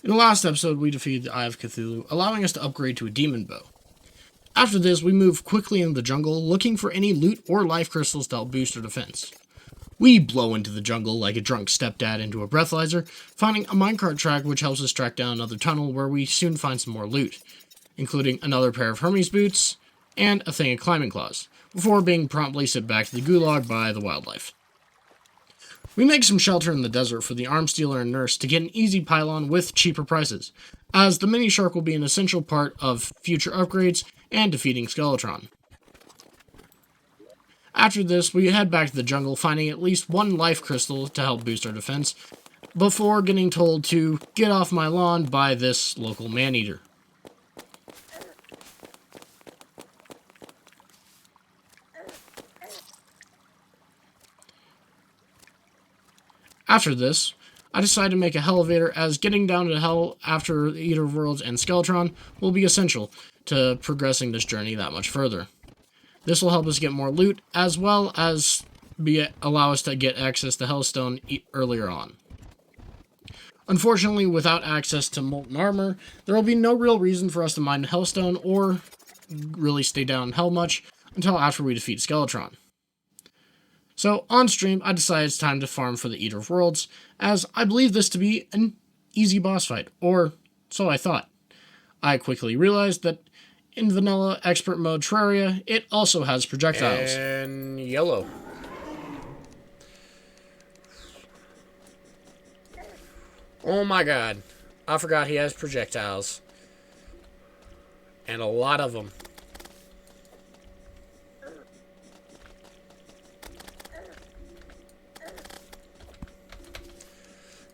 In the last episode, we defeated the Eye of Cthulhu, allowing us to upgrade to a demon bow. After this, we move quickly into the jungle, looking for any loot or life crystals to help boost our defense. We blow into the jungle like a drunk stepdad into a breathalyzer, finding a minecart track which helps us track down another tunnel where we soon find some more loot, including another pair of Hermes boots and a thing of climbing claws, before being promptly sent back to the gulag by the wildlife. We make some shelter in the desert for the arms dealer and nurse to get an easy pylon with cheaper prices, as the mini shark will be an essential part of future upgrades and defeating Skeletron. After this, we head back to the jungle, finding at least one life crystal to help boost our defense, before getting told to get off my lawn by this local man-eater. After this, I decide to make a elevator, as getting down to hell after the Eater of Worlds and Skeletron will be essential to progressing this journey that much further. This will help us get more loot, as well as allow us to get access to Hellstone earlier on. Unfortunately, without access to molten armor, there will be no real reason for us to mine Hellstone or really stay down in Hell much until after we defeat Skeletron. So, on stream, I decided it's time to farm for the Eater of Worlds, as I believe this to be an easy boss fight, or so I thought. I quickly realized that in vanilla expert mode Terraria, it also has projectiles. And yellow. Oh my god. I forgot he has projectiles. And a lot of them.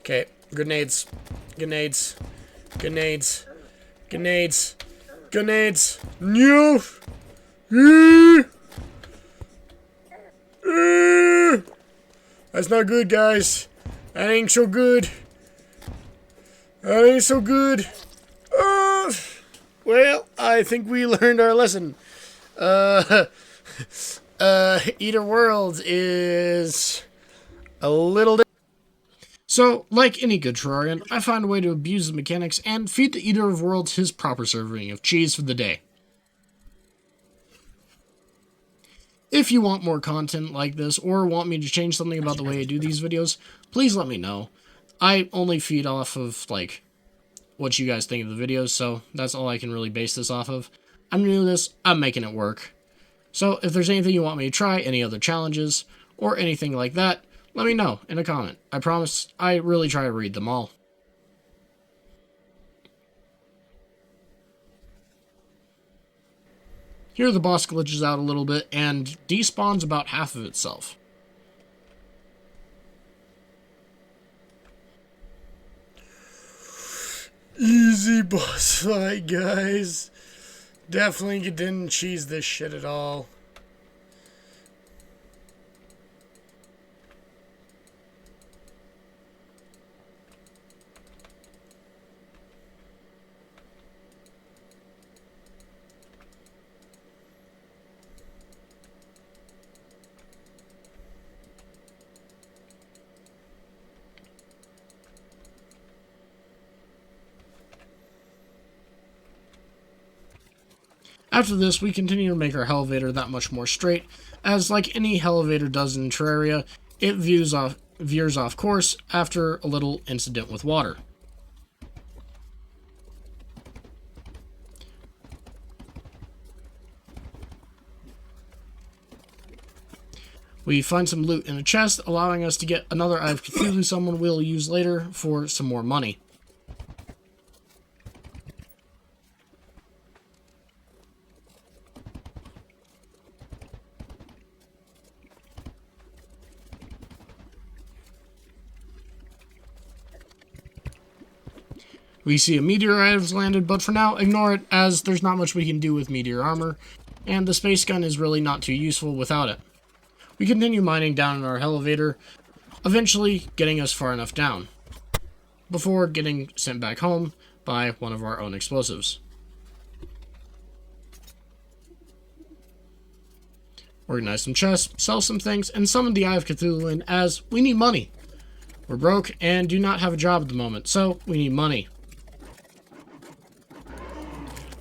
Okay, grenades. Grenades. Grenades. Grenades. Grenades. No! That's not good, guys. That ain't so good. That ain't so good. Well, I think we learned our lesson. Eater World is a little. So, like any good Terrarian, I find a way to abuse the mechanics and feed the Eater of Worlds his proper serving of cheese for the day. If you want more content like this, or want me to change something about the way I do these videos, please let me know. I only feed off of, like, what you guys think of the videos, so that's all I can really base this off of. I'm new to this, I'm making it work. So, if there's anything you want me to try, any other challenges, or anything like that, let me know in a comment. I promise I really try to read them all. Here the boss glitches out a little bit and despawns about half of itself. Easy boss fight, guys. Definitely didn't cheese this shit at all. After this, we continue to make our elevator that much more straight, as like any elevator does in Terraria, it veers off course after a little incident with water. We find some loot in a chest, allowing us to get another Eye of Cthulhu someone will use later for some more money. We see a meteorite has landed, but for now, ignore it, as there's not much we can do with meteor armor, and the space gun is really not too useful without it. We continue mining down in our elevator, eventually getting us far enough down, before getting sent back home by one of our own explosives. Organize some chests, sell some things, and summon the Eye of Cthulhu in, as we need money. We're broke and do not have a job at the moment, so we need money.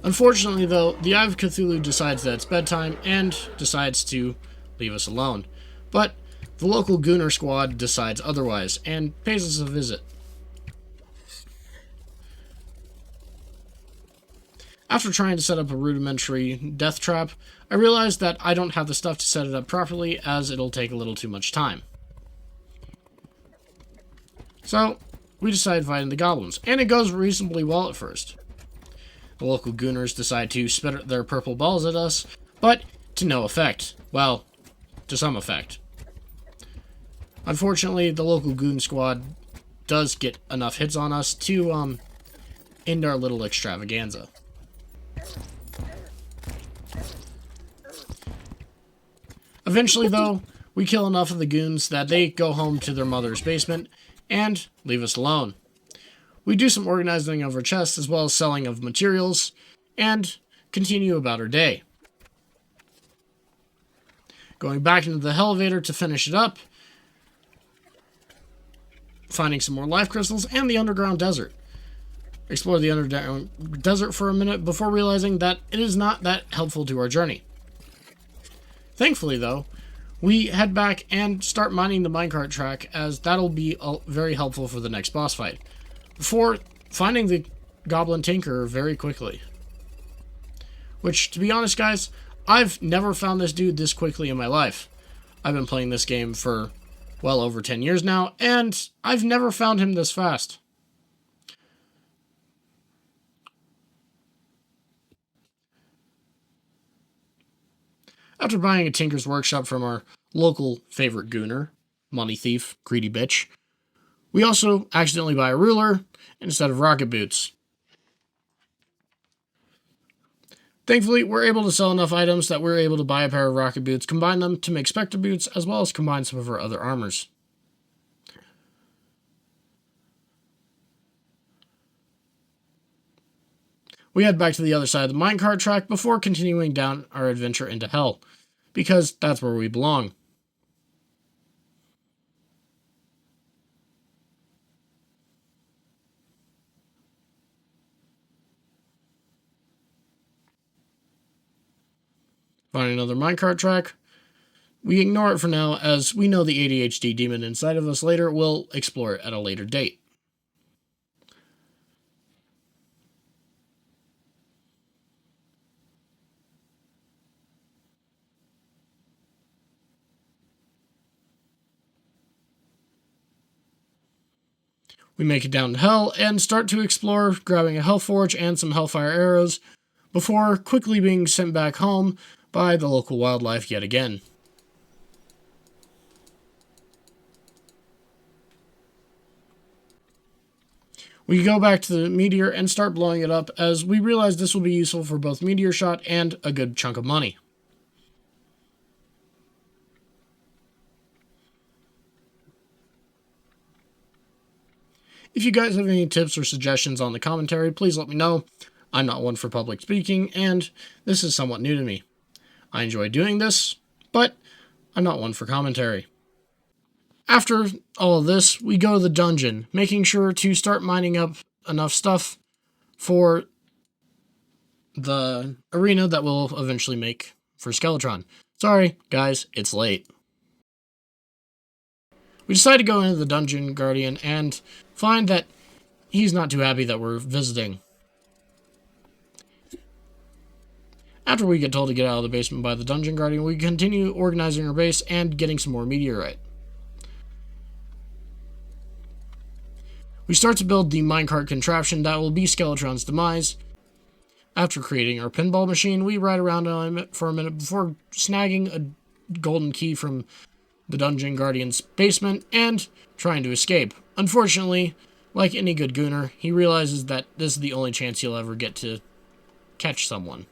Unfortunately, though, the Eye of Cthulhu decides that it's bedtime and decides to leave us alone. But the local Gooner squad decides otherwise and pays us a visit. After trying to set up a rudimentary death trap, I realized that I don't have the stuff to set it up properly, as it'll take a little too much time. So, we decide fighting the goblins, and it goes reasonably well at first. The local gooners decide to spit their purple balls at us, but to no effect. Well, to some effect. Unfortunately, the local goon squad does get enough hits on us to end our little extravaganza. Eventually, though, we kill enough of the goons that they go home to their mother's basement and leave us alone. We do some organizing of our chests as well as selling of materials and continue about our day. Going back into the elevator to finish it up, finding some more life crystals and the underground desert. Explore the underground desert for a minute before realizing that it is not that helpful to our journey. Thankfully, though, we head back and start mining the minecart track, as that'll be very helpful for the next boss fight, before finding the Goblin Tinkerer very quickly. Which, to be honest, guys, I've never found this dude this quickly in my life. I've been playing this game for well over 10 years now, and I've never found him this fast. After buying a Tinker's Workshop from our local favorite gooner, money thief, greedy bitch, we also accidentally buy a ruler instead of rocket boots. Thankfully, we're able to sell enough items that we're able to buy a pair of rocket boots, combine them to make Spectre boots, as well as combine some of our other armors. We head back to the other side of the minecart track before continuing down our adventure into hell, because that's where we belong. Find another minecart track. We ignore it for now, as we know the ADHD demon inside of us later will explore it at a later date. We make it down to hell and start to explore, grabbing a hellforge and some hellfire arrows, before quickly being sent back home by the local wildlife yet again. We go back to the meteor and start blowing it up, as we realize this will be useful for both meteor shot and a good chunk of money. If you guys have any tips or suggestions on the commentary, please let me know. I'm not one for public speaking, and this is somewhat new to me. I enjoy doing this, but I'm not one for commentary. After all of this, we go to the dungeon, making sure to start mining up enough stuff for the arena that we'll eventually make for Skeletron. Sorry, guys, it's late. We decide to go into the Dungeon Guardian and find that he's not too happy that we're visiting. After we get told to get out of the basement by the Dungeon Guardian, we continue organizing our base and getting some more meteorite. We start to build the minecart contraption that will be Skeletron's demise. After creating our pinball machine, we ride around on it for a minute before snagging a golden key from the Dungeon Guardian's basement and trying to escape. Unfortunately, like any good gooner, he realizes that this is the only chance he'll ever get to catch someone.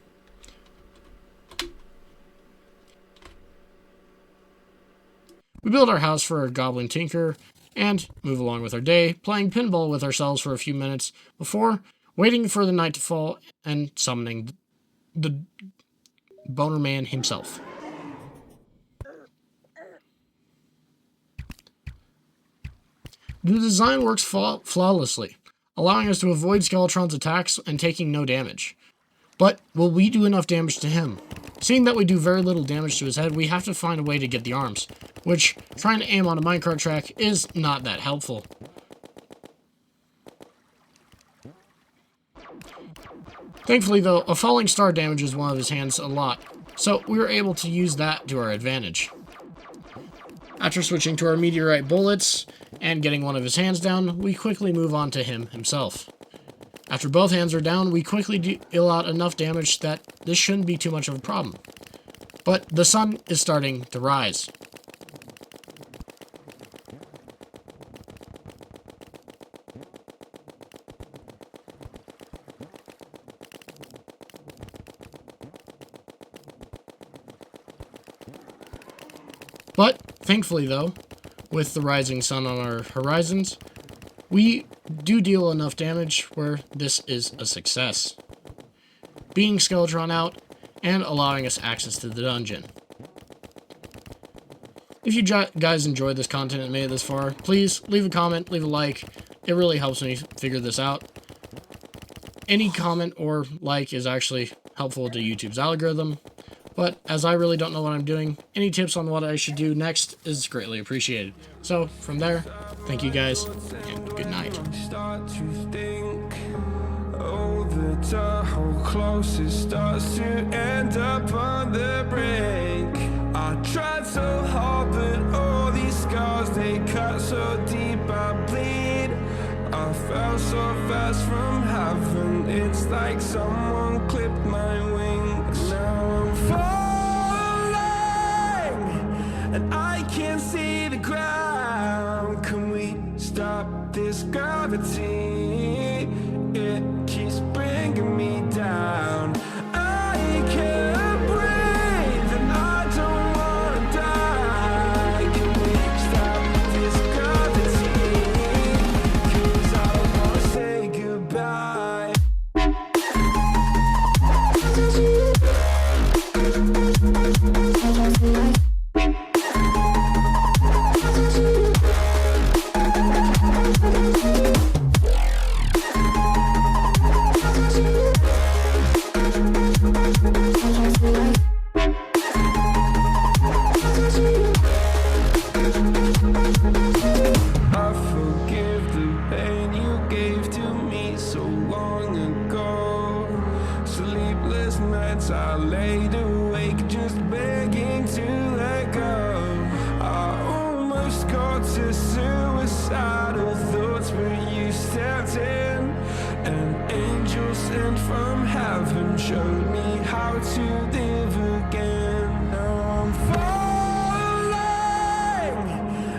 We build our house for our Goblin Tinker and move along with our day, playing pinball with ourselves for a few minutes before waiting for the night to fall and summoning the Boner Man himself. The design works flawlessly, allowing us to avoid Skeletron's attacks and taking no damage. But will we do enough damage to him? Seeing that we do very little damage to his head, we have to find a way to get the arms, which trying to aim on a minecart track is not that helpful. Thankfully though, a falling star damages one of his hands a lot, so we were able to use that to our advantage. After switching to our meteorite bullets and getting one of his hands down, we quickly move on to him himself. After both hands are down, we quickly deal out enough damage that this shouldn't be too much of a problem. But the sun is starting to rise. But, thankfully though, with the rising sun on our horizons, we do deal enough damage where this is a success, beating Skeletron out and allowing us access to the dungeon. If you guys enjoyed this content and made it this far, please leave a comment, leave a like. It really helps me figure this out. Any comment or like is actually helpful to YouTube's algorithm. But as I really don't know what I'm doing, any tips on what I should do next is greatly appreciated. So from there, thank you guys, and good night. Start to think, oh, the whole closest starts to end up on the brink. I tried so hard, but all these scars, they cut so deep, I bleed. I fell so fast from heaven, it's like someone clipped my wings. Now I'm falling, and I can't see the ground. Can we stop this gravity? It keeps bringing me down. I can't breathe, and I don't wanna die. Can we stop this gravity? 'Cause I don't wanna say goodbye. I forgive the pain you gave to me so long ago. Sleepless nights I laid awake just begging to let go. I almost got to suicidal thoughts, but you stepped in. An angel sent from heaven showed me how to live again. Now I'm falling,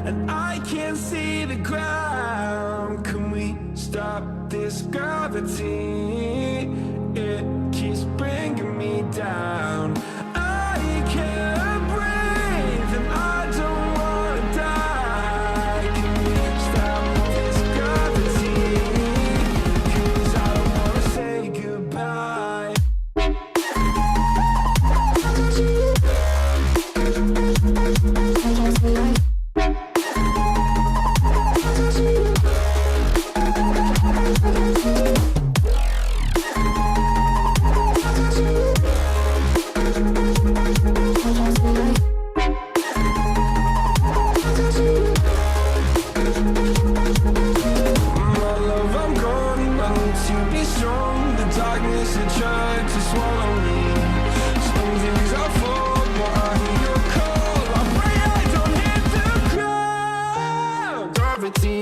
and I can't see the ground. Can we stop this gravity? It keeps bringing me down. I can't breathe, and I don't wanna die. Can we stop this gravity? 'Cause I don't wanna say goodbye. My love, I'm gone. I need to be strong. The darkness had tried to swallow me. Some days I fall, but I hear your call. I pray I don't hit the ground. Gravity.